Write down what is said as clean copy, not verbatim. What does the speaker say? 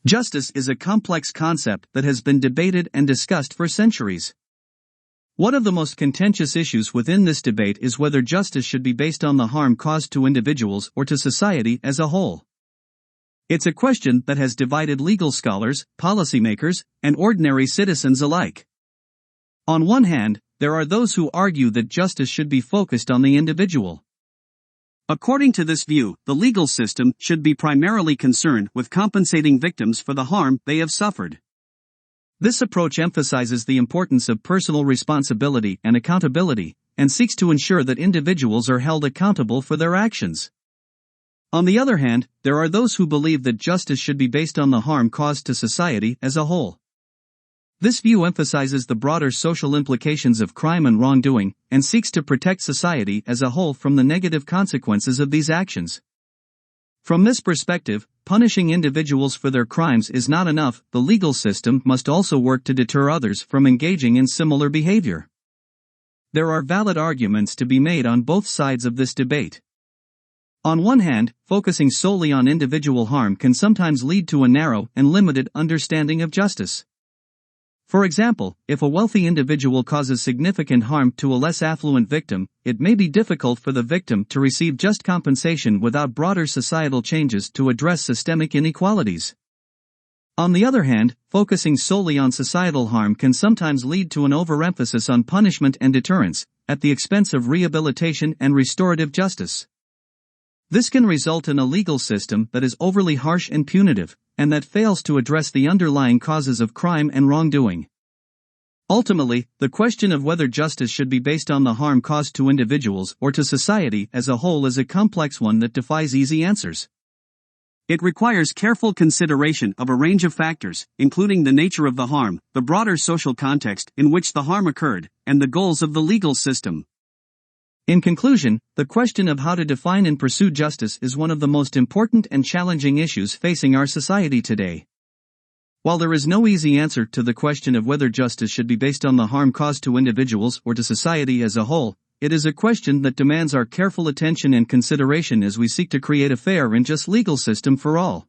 Justice is a complex concept that has been debated and discussed for centuries. One of the most contentious issues within this debate is whether justice should be based on the harm caused to individuals or to society as a whole. It's a question that has divided legal scholars, policymakers, and ordinary citizens alike. On one hand, there are those who argue that justice should be focused on the individual. According to this view, the legal system should be primarily concerned with compensating victims for the harm they have suffered. This approach emphasizes the importance of personal responsibility and accountability, and seeks to ensure that individuals are held accountable for their actions. On the other hand, there are those who believe that justice should be based on the harm caused to society as a whole. This view emphasizes the broader social implications of crime and wrongdoing, and seeks to protect society as a whole from the negative consequences of these actions. From this perspective, punishing individuals for their crimes is not enough. The legal system must also work to deter others from engaging in similar behavior. There are valid arguments to be made on both sides of this debate. On one hand, focusing solely on individual harm can sometimes lead to a narrow and limited understanding of justice. For example, if a wealthy individual causes significant harm to a less affluent victim, it may be difficult for the victim to receive just compensation without broader societal changes to address systemic inequalities. On the other hand, focusing solely on societal harm can sometimes lead to an overemphasis on punishment and deterrence, at the expense of rehabilitation and restorative justice. This can result in a legal system that is overly harsh and punitive, and that fails to address the underlying causes of crime and wrongdoing. Ultimately, the question of whether justice should be based on the harm caused to individuals or to society as a whole is a complex one that defies easy answers. It requires careful consideration of a range of factors, including the nature of the harm, the broader social context in which the harm occurred, and the goals of the legal system. In conclusion, the question of how to define and pursue justice is one of the most important and challenging issues facing our society today. While there is no easy answer to the question of whether justice should be based on the harm caused to individuals or to society as a whole, it is a question that demands our careful attention and consideration as we seek to create a fair and just legal system for all.